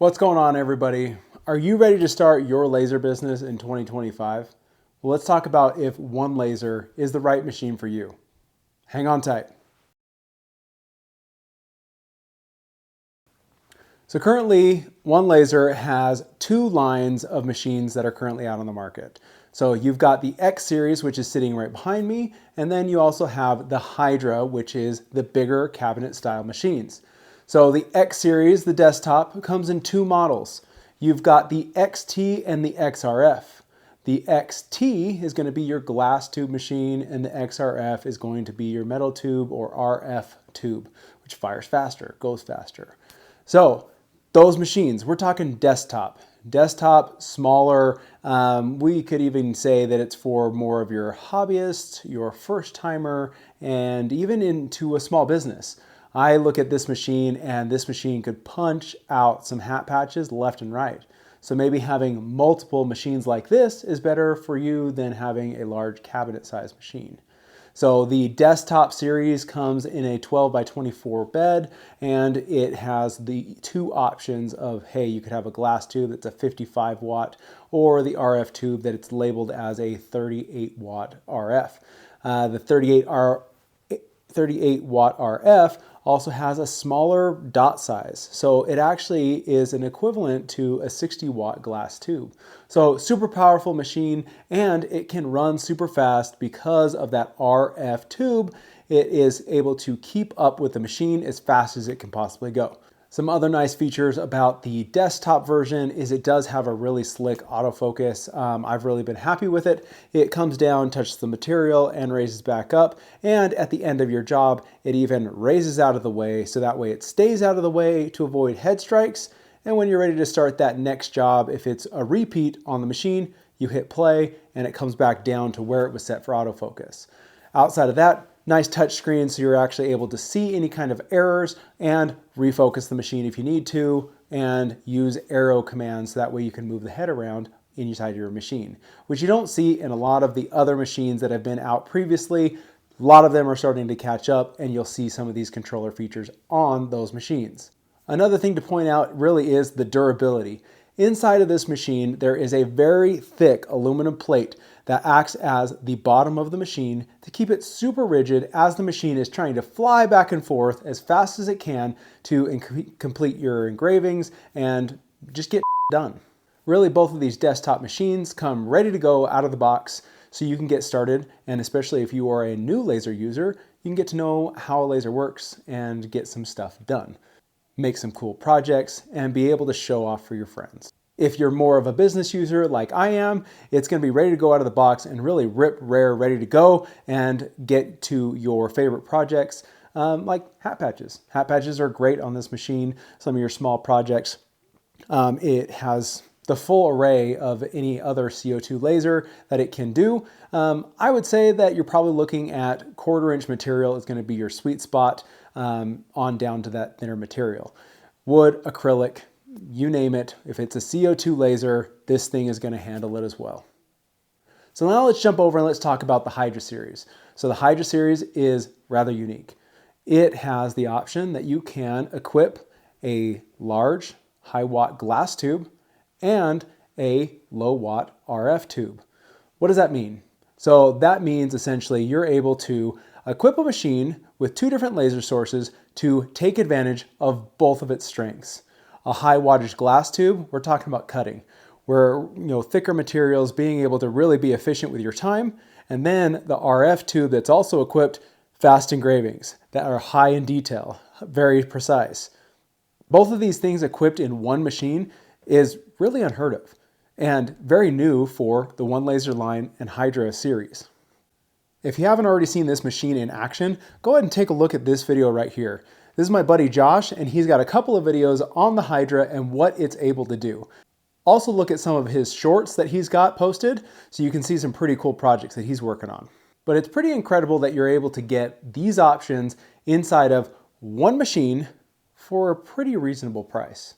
What's going on, everybody? Are you ready to start your laser business in 2025? Well, let's talk about if OneLaser is the right machine for you. Hang on tight. So currently, OneLaser has two lines of machines that are currently out on the market. So you've got the X Series, which is sitting right behind me, and then you also have the Hydra, which is the bigger cabinet style machines. So the X Series, the desktop, comes in two models. You've got the XT and the XRF. The XT is going to be your glass tube machine, and the XRF is going to be your metal tube or RF tube, which fires faster, goes faster. So those machines, we're talking desktop, smaller. We could even say that it's for more of your hobbyist, your first timer, and even into a small business. I look at this machine and this machine could punch out some hat patches left and right. So maybe having multiple machines like this is better for you than having a large cabinet size machine. So the desktop series comes in a 12 by 24 bed, and it has the two options of, hey, you could have a glass tube that's a 55 watt or the RF tube that it's labeled as a 38 watt RF. The 38 watt RF also has a smaller dot size. So it actually is an equivalent to a 60 watt glass tube. So super powerful machine, and it can run super fast because of that RF tube. It is able to keep up with the machine as fast as it can possibly go. Some other nice features about the desktop version is it does have a really slick autofocus. I've really been happy with it. It comes down, touches the material, and raises back up. And at the end of your job, it even raises out of the way, so that way it stays out of the way to avoid head strikes. And when you're ready to start that next job, if it's a repeat on the machine, you hit play and it comes back down to where it was set for autofocus. Outside of that, nice touch screen, so you're actually able to see any kind of errors and refocus the machine if you need to, and use arrow commands. That way you can move the head around inside your machine, which you don't see in a lot of the other machines that have been out previously. A lot of them are starting to catch up, and you'll see some of these controller features on those machines. Another thing to point out really is the durability. Inside of this machine, there is a very thick aluminum plate that acts as the bottom of the machine to keep it super rigid as the machine is trying to fly back and forth as fast as it can to complete your engravings and just get done. Really, both of these desktop machines come ready to go out of the box, so you can get started, and especially if you are a new laser user, you can get to know how a laser works and get some stuff done. Make some cool projects, and be able to show off for your friends. If you're more of a business user like I am, it's going to be ready to go out of the box and really rip, rare, ready to go and get to your favorite projects like hat patches. Hat patches are great on this machine, some of your small projects. It has the full array of any other CO2 laser that it can do. I would say that you're probably looking at 1/4" material is going to be your sweet spot on down to that thinner material. Wood, acrylic, you name it. If it's a CO2 laser, this thing is going to handle it as well. So now let's jump over and let's talk about the Hydra series. So the Hydra series is rather unique. It has the option that you can equip a large high watt glass tube and a low watt RF tube. What does that mean? So that means essentially you're able to equip a machine with two different laser sources to take advantage of both of its strengths. A high wattage glass tube, we're talking about cutting, where thicker materials, being able to really be efficient with your time, and then the RF tube that's also equipped, fast engravings that are high in detail, very precise. Both of these things equipped in one machine is really unheard of and very new for the OneLaser line and Hydra series. If you haven't already seen this machine in action, go ahead and take a look at this video right here. This is my buddy Josh, and he's got a couple of videos on the Hydra and what it's able to do. Also look at some of his shorts that he's got posted, so you can see some pretty cool projects that he's working on. But it's pretty incredible that you're able to get these options inside of one machine for a pretty reasonable price.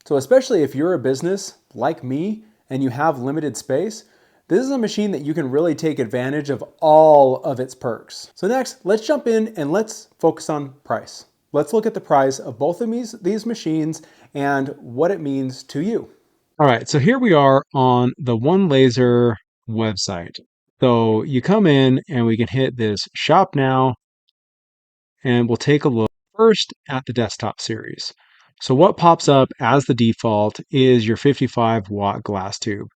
So especially if you're a business like me and you have limited space, this is a machine that you can really take advantage of all of its perks. So next, let's jump in and let's focus on price. let's look at the price of both of these machines and what it means to you. All right, so here we are on the OneLaser website. So you come in and we can hit this shop now, and we'll take a look first at the desktop series. So what pops up as the default is your 55-watt glass tube.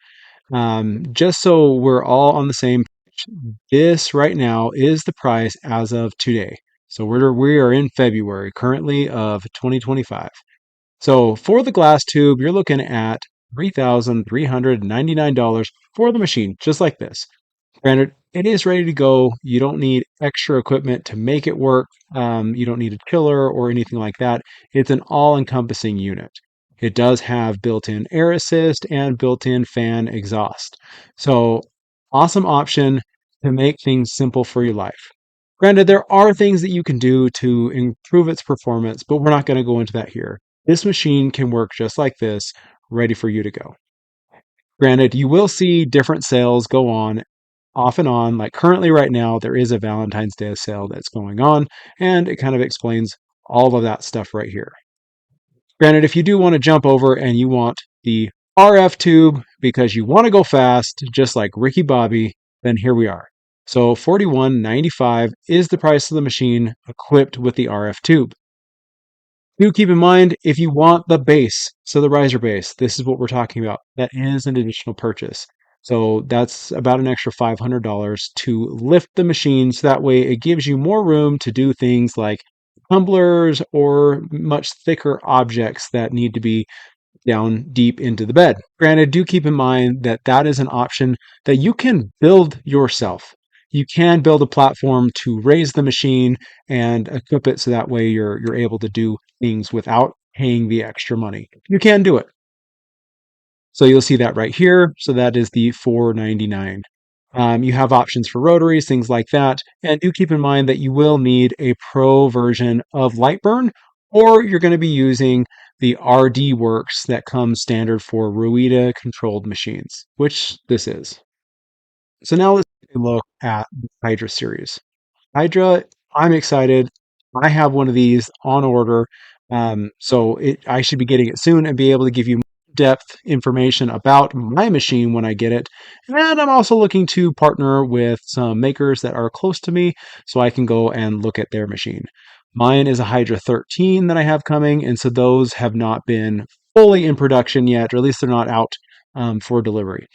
Just so we're all on the same page, this right now is the price as of today. So we are in February currently of 2025. So for the glass tube, you're looking at $3,399 for the machine, just like this. Granted, it is ready to go. You don't need extra equipment to make it work. You don't need a chiller or anything like that. It's an all-encompassing unit. It does have built-in air assist and built-in fan exhaust. So awesome option to make things simple for your life. Granted, there are things that you can do to improve its performance, but we're not going to go into that here. This machine can work just like this, ready for you to go. Granted, you will see different sales go on off and on. Like currently, right now, there is a Valentine's Day sale that's going on, and it kind of explains all of that stuff right here. Granted, if you do want to jump over and you want the RF tube because you want to go fast, just like Ricky Bobby, then here we are. So $41.95 is the price of the machine equipped with the RF tube. Do keep in mind, if you want the base, so the riser base, this is what we're talking about. That is an additional purchase. So that's about an extra $500 to lift the machine. So that way it gives you more room to do things like tumblers or much thicker objects that need to be down deep into the bed. Granted, do keep in mind that that is an option that you can build yourself. You can build a platform to raise the machine and equip it so that way you're able to do things without paying the extra money. You can do it. So you'll see that right here. So that is the $499. You have options for rotaries, things like that. And do keep in mind that you will need a pro version of Lightburn, or you're going to be using the RD Works that comes standard for Ruida controlled machines, which this is. So now let's take a look at the Hydra series. Hydra, I'm excited. I have one of these on order. I should be getting it soon and be able to give you depth information about my machine when I get it. And I'm also looking to partner with some makers that are close to me so I can go and look at their machine. Mine is a Hydra 13 that I have coming, and so those have not been fully in production yet, or at least they're not out for delivery.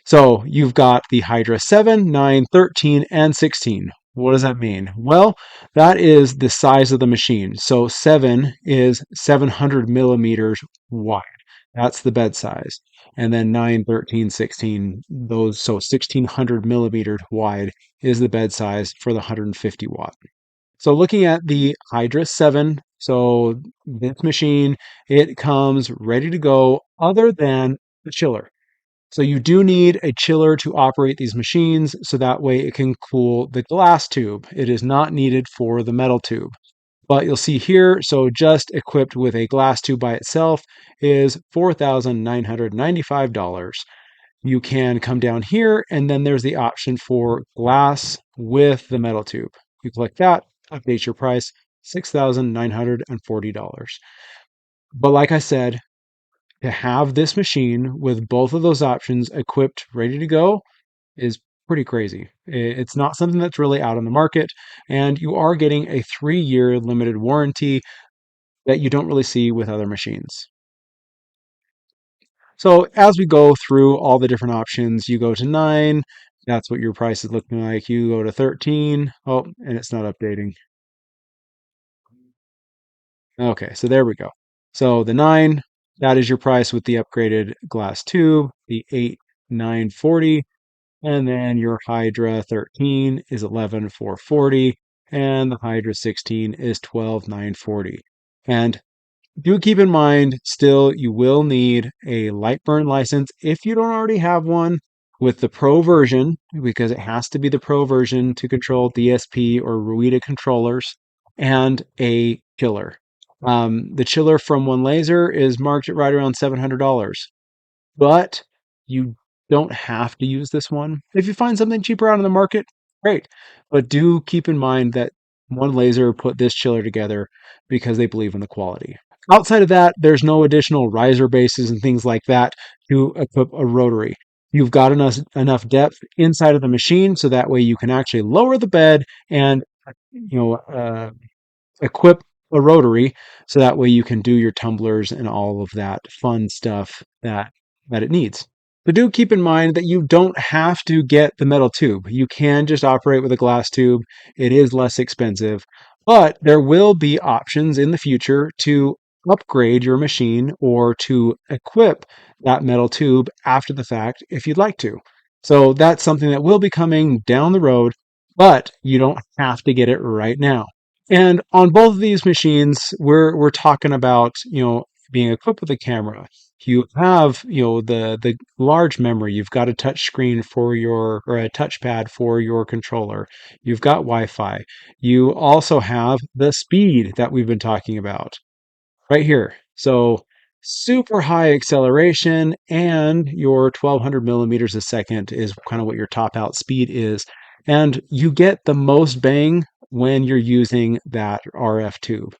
So you've got the Hydra 7, 9, 13, and 16. What does that mean? Well, that is the size of the machine. So 7 is 700 millimeters wide. That's the bed size. And then 9, 13, 16, those, so 1600 millimeters wide is the bed size for the 150 watt. So looking at the Hydra 7, so this machine, it comes ready to go other than the chiller. So you do need a chiller to operate these machines, so that way it can cool the glass tube. It is not needed for the metal tube. But you'll see here, so just equipped with a glass tube by itself is $4,995. You can come down here, and then there's the option for glass with the metal tube. You click that, update your price, $6,940. But like I said, to have this machine with both of those options equipped, ready to go, is pretty crazy. It's not something that's really out on the market, and you are getting a 3-year limited warranty that you don't really see with other machines. So as we go through all the different options, you go to 9, that's what your price is looking like. You go to 13, oh, and it's not updating. Okay, so there we go. So the 9, that is your price with the upgraded glass tube, the 8, 940, and then your Hydra 13 is 11,440, and the Hydra 16 is 12,940. And do keep in mind, still, you will need a Lightburn license if you don't already have one with the Pro version, because it has to be the Pro version to control DSP or Ruida controllers, and a chiller. The chiller from OneLaser is marked at right around $700, but you don't have to use this one. If you find something cheaper out on the market, great. But do keep in mind that OneLaser put this chiller together because they believe in the quality. Outside of that, there's no additional riser bases and things like that to equip a rotary. You've got enough depth inside of the machine so that way you can actually lower the bed and equip a rotary so that way you can do your tumblers and all of that fun stuff that it needs. But do keep in mind that you don't have to get the metal tube. You can just operate with a glass tube. It is less expensive, but there will be options in the future to upgrade your machine or to equip that metal tube after the fact if you'd like to. So that's something that will be coming down the road, but you don't have to get it right now. And on both of these machines, we're talking about, being equipped with a camera. You have, the large memory. You've got a touch screen for or a touchpad for your controller. You've got Wi-Fi. You also have the speed that we've been talking about right here. So super high acceleration, and your 1200 millimeters a second is kind of what your top out speed is. And you get the most bang when you're using that RF tube.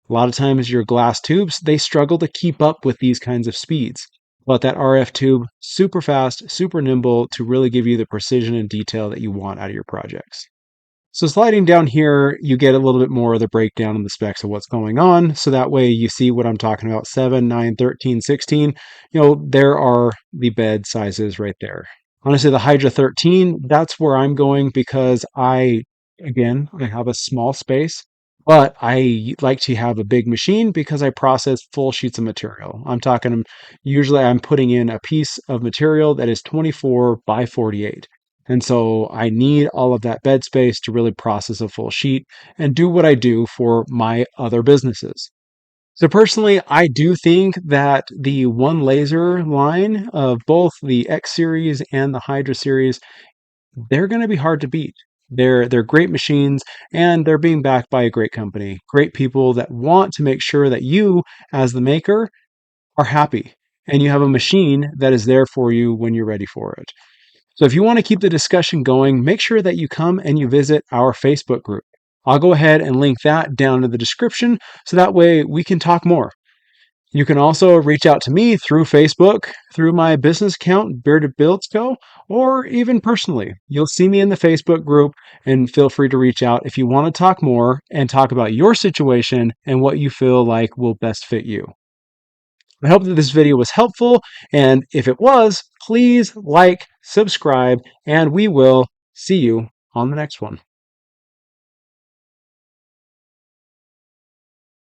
A lot of times your glass tubes, they struggle to keep up with these kinds of speeds. But that RF tube, super fast, super nimble to really give you the precision and detail that you want out of your projects. So sliding down here, you get a little bit more of the breakdown and the specs of what's going on. So that way you see what I'm talking about, 7, 9, 13, 16. There are the bed sizes right there. Honestly, the Hydra 13, that's where I'm going because again, I have a small space, but I like to have a big machine because I process full sheets of material. Usually I'm putting in a piece of material that is 24 by 48. And so I need all of that bed space to really process a full sheet and do what I do for my other businesses. So personally, I do think that the OneLaser line of both the X series and the Hydra series, they're going to be hard to beat. They're great machines, and they're being backed by a great company, great people that want to make sure that you, as the maker, are happy and you have a machine that is there for you when you're ready for it. So if you want to keep the discussion going, make sure that you come and you visit our Facebook group. I'll go ahead and link that down in the description so that way we can talk more. You can also reach out to me through Facebook, through my business account, Bearded Builds Co., or even personally. You'll see me in the Facebook group, and feel free to reach out if you want to talk more and talk about your situation and what you feel like will best fit you. I hope that this video was helpful, and if it was, please like, subscribe, and we will see you on the next one.